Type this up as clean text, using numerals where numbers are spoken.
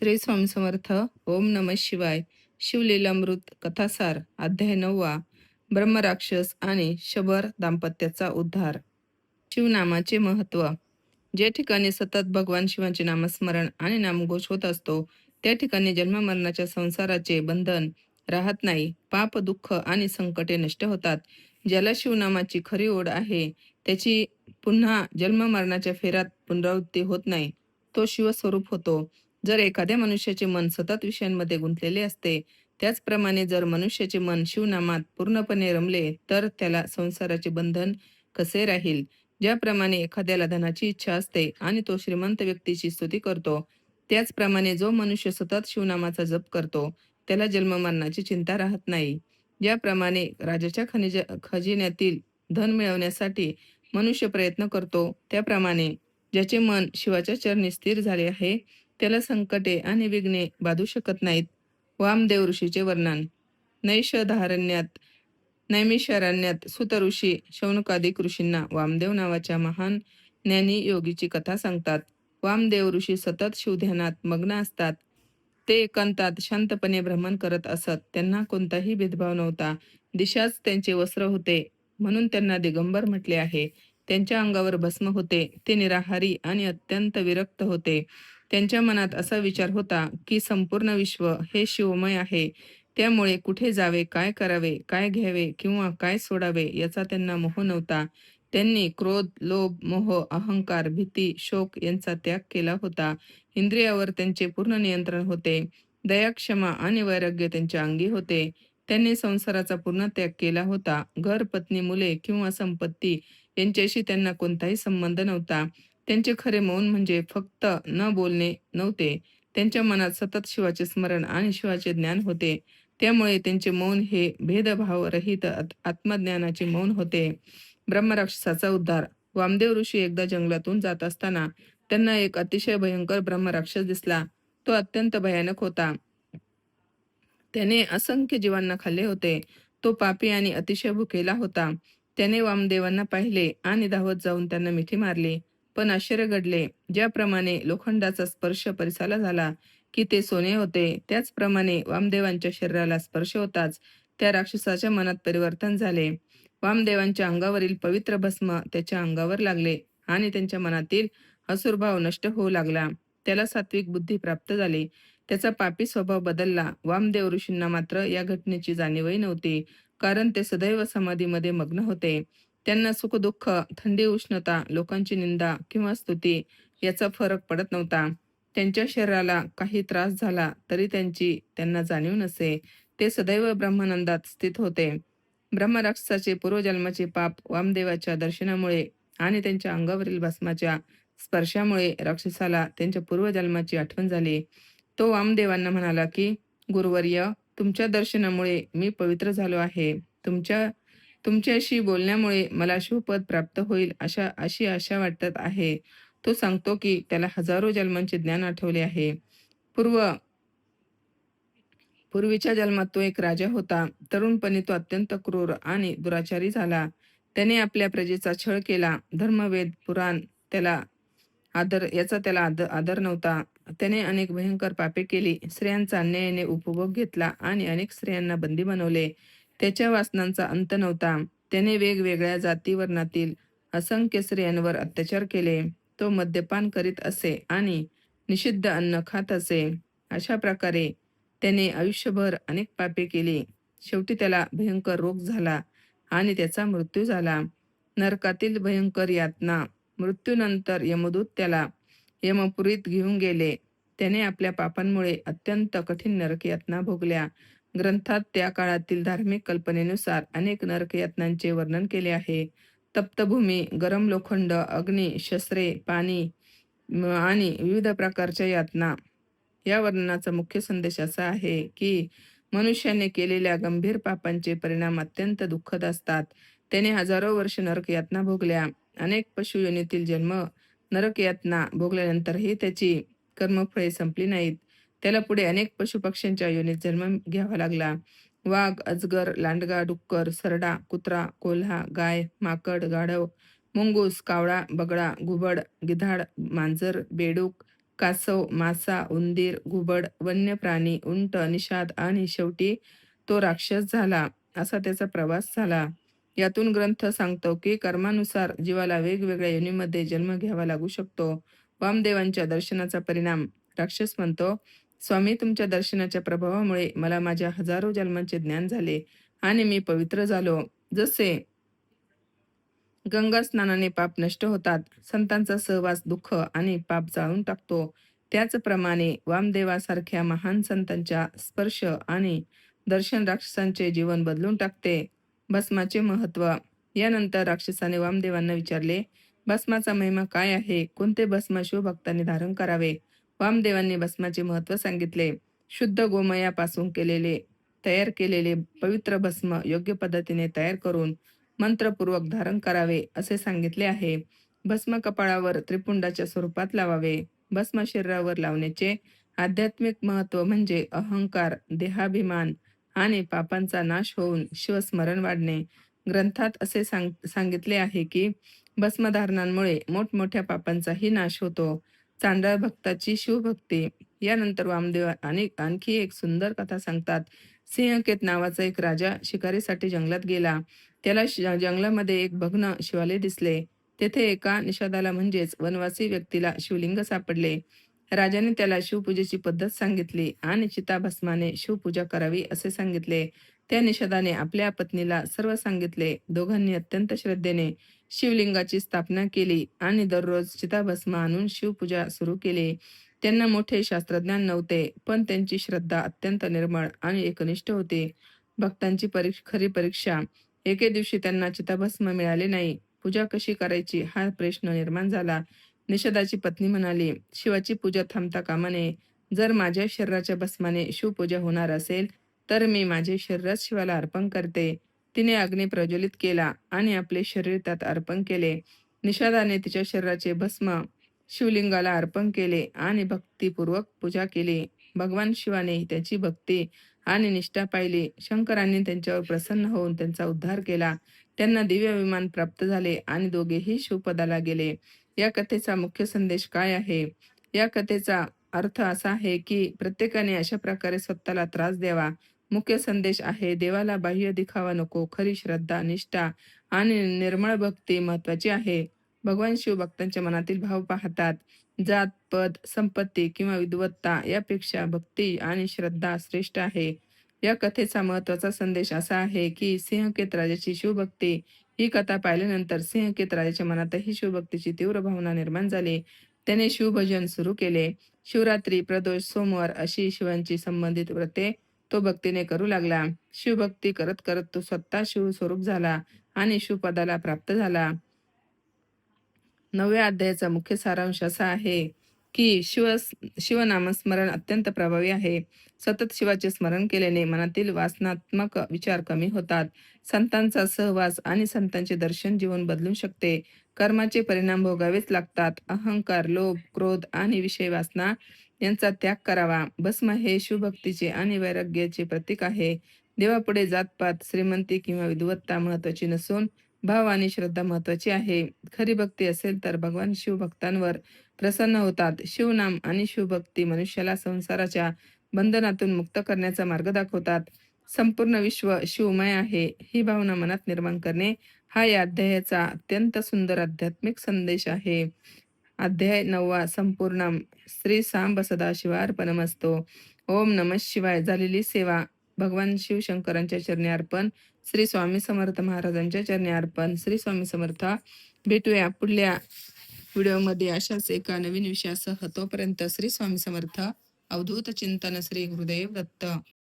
श्री स्वामी समर्थ. ओम नमः शिवाय. शिवलीलामृत कथासार अध्याय 9. ब्रह्मराक्षस आणि शबर दाम्पत्याचा उद्धार. शिवनामाचे महत्त्व. ज्या ठिकाणी सतत भगवान शिवांचे नामस्मरण आणि नामघोष होत असतो त्या ठिकाणी जन्ममरणाच्या संसाराचे बंधन राहत नाही. पाप, दुःख आणि संकटे नष्ट होतात. ज्याला शिवनामाची खरी ओढ आहे त्याची पुन्हा जन्ममरणाच्या फेऱ्यात पुनरावृत्ती होत नाही. तो शिवस्वरूप होतो. जर एखाद्या मनुष्याचे मन सतत विषयांमध्ये गुंतलेले असते, त्याचप्रमाणे जर मनुष्याचे मन शिवनामात पूर्णपणे रमले तर त्याला संसाराचे बंधन कसे राहील. ज्याप्रमाणे एखाद्याला धनाची इच्छा असते आणि तो श्रीमंत व्यक्तीची स्तुती करतो, त्याचप्रमाणे जो मनुष्य सतत शिवनामाचा जप करतो त्याला जन्ममरणाची चिंता राहत नाही. ज्याप्रमाणे राजाच्या खजिन्यातील धन मिळवण्यासाठी मनुष्य प्रयत्न करतो, त्याप्रमाणे ज्याचे मन शिवाच्या चरणी स्थिर झाले आहे त्याला संकटे आणि विघ्ने बाधू शकत नाहीत. वामदेव ऋषीचे वर्णन. नैषधारण्यात नैमिषारण्यात सुत ऋषी शौनकादिक ऋषींना वामदेव नावाच्या महान ज्ञानी योगीची कथा सांगतात. वामदेव ऋषी सतत शिवध्यानात मग्न असतात. ते एकांतात शांतपणे भ्रमण करत असत. त्यांना कोणताही भेदभाव नव्हता. दिशाच त्यांचे वस्त्र होते म्हणून त्यांना दिगंबर म्हटले आहे. त्यांच्या अंगावर भस्म होते. ते निराहारी आणि अत्यंत विरक्त होते. त्यांच्या मनात असा विचार होता की संपूर्ण विश्व हे शिवमय आहे. त्यामुळे कुठे जावे, काय करावे, काय घ्यावे किंवा काय सोडावे याचा त्यांना मोह नव्हता. त्यांनी क्रोध, लोभ, मोह, अहंकार, भीती, शोक यांचा त्याग केला होता. इंद्रियावर त्यांचे पूर्ण नियंत्रण होते. दया, क्षमा आणि वैराग्य त्यांच्या अंगी होते. त्यांनी संसाराचा पूर्ण त्याग केला होता. घर, पत्नी, मुले किंवा संपत्ती यांच्याशी त्यांना कोणताही संबंध नव्हता. त्यांचे खरे मौन म्हणजे फक्त न बोलणे नव्हते. त्यांच्या मनात सतत शिवाचे स्मरण आणि शिवाचे ज्ञान होते. त्यामुळे त्यांचे मौन हे भेदभावरहित आत्मज्ञानाचे मौन होते. ब्रह्मराक्षसाचा उद्धार. वामदेव ऋषी एकदा जंगलातून जात असताना त्यांना एक अतिशय भयंकर ब्रह्मराक्षस दिसला. तो अत्यंत भयानक होता. त्याने असंख्य जीवांना खाल्ले होते. तो पापी आणि अतिशय भुकेला होता. त्याने वामदेवांना पाहिले आणि धावत जाऊन त्यांना मिठी मारली. पण आश्चर्य घडले. ज्याप्रमाणे लोखंडाचा स्पर्श परिसाला झाला की ते सोने होते, त्याचप्रमाणे वामदेवांच्या शरीराला स्पर्श होताच त्या राक्षसाच्या मनात परिवर्तन झाले. वामदेवांच्या अंगावरील पवित्र भस्म त्याच्या अंगावर लागले आणि त्यांच्या मनातील असुरभाव नष्ट होऊ लागला. त्याला सात्विक बुद्धी प्राप्त झाली. त्याचा पापी स्वभाव बदलला. वामदेव ऋषींना मात्र या घटनेची जाणीवही नव्हती, कारण ते सदैव समाधीमध्ये मग्न होते. त्यांना सुख-दुःख, थंडी-उष्णता, लोकांची निंदा किंवा स्तुती याचा फरक पडत नव्हता. त्यांच्या शरीराला काही त्रास झाला तरी त्यांना जाणीव नसे. ते सदैव ब्रह्मानंदात स्थित होते. ब्रह्मराक्षसाचे पूर्वजन्माचे पाप वामदेवाच्या दर्शनामुळे आणि त्यांच्या अंगावरील भस्माच्या स्पर्शामुळे राक्षसाला त्यांच्या पूर्वजन्माची आठवण झाली. तो वामदेवांना म्हणाला की, गुरुवर्य, तुमच्या दर्शनामुळे मी पवित्र झालो आहे. तुमच्याशी बोलण्यामुळे मला शिवपद प्राप्त होईल अशी आशा वाटत आहे. तो सांगतो की त्याला हजारो जन्मांचे ज्ञान आठवले आहे. पूर्वीच्या जन्मात तो एक राजा होता. तरुणपणी तो अत्यंत क्रूर आणि दुराचारी झाला. त्याने आपल्या प्रजेचा छळ केला. धर्मवेद, पुराण त्याला आदर नव्हता. त्याने अनेक भयंकर पापे केली. स्त्रियांचा अन्यायाने उपभोग घेतला आणि अनेक स्त्रियांना बंदी बनवले. त्याच्या वासनांचा अंत नव्हता. त्याने वेगवेगळ्या जाती वर्णातील असंख्य स्त्रियांवर अत्याचार केले. तो मद्यपान करीत असे आणि निषिद्ध अन्न खात असे. अशा प्रकारे त्याने आयुष्यभर अनेक पापे केली. शेवटी त्याला भयंकर रोग झाला आणि त्याचा मृत्यू झाला. नरकातील भयंकर यातना. मृत्यूनंतर यमदूत त्याला यमपुरीत घेऊन गेले. त्याने आपल्या पापांमुळे अत्यंत कठीण नरकयातना भोगल्या. ग्रंथात त्या काळातील धार्मिक कल्पनेनुसार अनेक नरकयातनांचे वर्णन केले आहे. तप्तभूमी, गरम लोखंड, अग्नी, शस्त्रे, पाणी आणि विविध प्रकारच्या यातना. या वर्णनाचा मुख्य संदेश असा आहे की मनुष्याने केलेल्या गंभीर पापांचे परिणाम अत्यंत दुःखद असतात. त्याने हजारो वर्ष नरकयातना भोगल्या. अनेक पशुयोनीतील जन्म नरकयातना भोगल्यानंतरही त्याची कर्मफळे संपली नाहीत. त्याला पुढे अनेक पशुपक्ष्यांच्या योनीत जन्म घ्यावा लागला. वाघ, अजगर, लांडगा, डुक्कर, सरडा, कुत्रा, कोल्हा, गाय, माकड, गाढव, मुंगूस, कावळा, बगळा, घुबड, गिधाड, मांजर, बेडूक, कासव, मासा, उंदीर, घुबड, वन्य प्राणी, उंट, निषाद आणि शेवटी तो राक्षस झाला. असा त्याचा प्रवास झाला. यातून ग्रंथ सांगतो की कर्मानुसार जीवाला वेगवेगळ्या योनीमध्ये जन्म घ्यावा लागू शकतो. वामदेवांच्या दर्शनाचा परिणाम. राक्षस म्हणतो, स्वामी, तुमच्या दर्शनाच्या प्रभावामुळे मला माझ्या हजारो जन्मांचे ज्ञान झाले आणि मी पवित्र झालो. जसे गंगा स्नानाने पाप नष्ट होतात, संतांचा सहवास दुःख आणि पाप जाळून टाकतो, त्याचप्रमाणे वामदेवासारख्या महान संतांच्या स्पर्श आणि दर्शन राक्षसांचे जीवन बदलून टाकते. भस्माचे महत्त्व. यानंतर राक्षसाने वामदेवांना विचारले, भस्माचा महिमा काय आहे? कोणते भस्म शिवभक्तांनी धारण करावे? वामदेवांनी भस्माचे महत्त्व सांगितले. शुद्ध गोमयापासून तयार केलेले पवित्र भस्म योग्य पद्धतीने तयार करून मंत्रपूर्वक धारण करावे असे सांगितले आहे. भस्म कपाळावर त्रिपुंडाच्या स्वरूपात लावावे. भस्म शरीरावर लावण्याचे आध्यात्मिक महत्त्व म्हणजे अहंकार, देहाभिमान आणि पापांचा नाश होऊन शिवस्मरण वाढणे. ग्रंथात असे सांगितले आहे की भस्मधारणांमुळे मोठमोठ्या पापांचाही नाश होतो. चांडाळ भक्ताची शिवभक्ती. यानंतर वामदेव आणखी एक सुंदर कथा सांगतात. सिंहकेत नावाचा एक राजा शिकारीसाठी जंगलात गेला. त्याला जंगलामध्ये एक भग्न शिवालय दिसले. तेथे एका निषादाला म्हणजेच वनवासी व्यक्तीला शिवलिंग सापडले. राजाने त्याला शिवपूजेची पद्धत सांगितली आणि चिताभस्माने शिवपूजा करावी असे सांगितले. त्या निषादाने आपल्या पत्नीला सर्व सांगितले. दोघांनी अत्यंत श्रद्धेने शिवलिंगाची स्थापना केली आणि दररोज चिताभस्म आणून शिवपूजा सुरू केली. त्यांना मोठे शास्त्रज्ञान नव्हते, पण त्यांची श्रद्धा अत्यंत निर्मळ आणि एकनिष्ठ होती. भक्तांची खरी परीक्षा. एके दिवशी त्यांना चिताभस्म मिळाले नाही. पूजा कशी करायची हा प्रश्न निर्माण झाला. निषदाची पत्नी म्हणाली, शिवाची पूजा थांबता कामा नये. जर माझ्या शरीराच्या भस्माने शिवपूजा होणार असेल, तर मी माझे शरीरच शिवाला अर्पण करते. तिने अग्नी प्रज्वलित केला आणि आपले शरीर त्यात अर्पण केले. निषादाने तिच्या शरीराचे भस्म शिवलिंगाला अर्पण केले आणि भक्तिपूर्वक पूजा केली. भगवान शिवाने त्याची भक्ती आणि निष्ठा पाहिली. शंकरांनी त्यांच्यावर प्रसन्न होऊन त्यांचा उद्धार केला. त्यांना दिव्य विमान प्राप्त झाले आणि दोघेही शिवपदाला गेले. या कथेचा मुख्य संदेश काय आहे? या कथेचा अर्थ असा आहे की प्रत्येकाने अशा प्रकारे स्वतःला त्रास द्यावा. मुख्य संदेश आहे, देवाला बाह्य दिखावा नको, खरी श्रद्धा, निष्ठा आणि निर्मळ भक्ती महत्वाची आहे. भगवान शिव भक्तांच्या मनातील भाव पाहतात. जात, पद, संपत्ती किंवा विद्वत्ता यापेक्षा भक्ती आणि श्रद्धा श्रेष्ठ आहे. या कथेचा महत्त्वाचा संदेश असा आहे की सिंहकेत राजाची शिवभक्ती. ही कथा पाहिल्यानंतर सिंहकेत राजाच्या मनातही शिवभक्तीची तीव्र भावना निर्माण झाली. त्याने शिवभजन सुरू केले. शिवरात्री, प्रदोष, सोमवार अशी शिवांची संबंधित व्रते तो भक्तीने करू लागला. शिवभक्ती करत करत तो स्वतः शिवस्वरूप झाला आणि शिवपदाला प्राप्त झाला. 9व्या अध्यायाचा मुख्य सारांश असा आहे की शिवनामस्मरण अत्यंत प्रभावी आहे. सतत शिवाचे स्मरण केल्याने मनातील वासनात्मक विचार कमी होतात. संतांचा सहवास आणि संतांचे दर्शन जीवन बदलू शकते. कर्माचे परिणाम भोगावेच लागतात. अहंकार, लोभ, क्रोध आणि विषय वासना यांचा त्याग करावा. भस्म हे शिवभक्तीचे आणि वैराग्याचे प्रतीक आहे. देवापुढे जातपात, श्रीमंती किंवा विद्वत्ता महत्वाची नसून भाव आणि श्रद्धा महत्वाची आहे. खरी भक्ती असेल तर भगवान शिव भक्तांवर प्रसन्न होतात. शिवनाम आणि शिवभक्ती मनुष्याला संसाराच्या बंधनातून मुक्त करण्याचा मार्ग दाखवतात. संपूर्ण विश्व शिवमय आहे ही भावना मनात निर्माण करणे हा या अध्यायाचा अत्यंत सुंदर आध्यात्मिक संदेश आहे. अध्याय 9वा संपूर्ण. श्री सांब सदाशिवार्पणमस्तु. ओम नमः शिवाय. झालेली सेवा भगवान शिवशंकरांच्या चरणी अर्पण. श्री स्वामी समर्थ महाराजांच्या चरणी अर्पण. श्री स्वामी समर्थ. भेटूया पुढल्या व्हिडिओमध्ये अशाच एका नवीन विषयासह. तोपर्यंत श्री स्वामी समर्थ. अवधूत चिंतन. श्री गुरुदेव दत्त.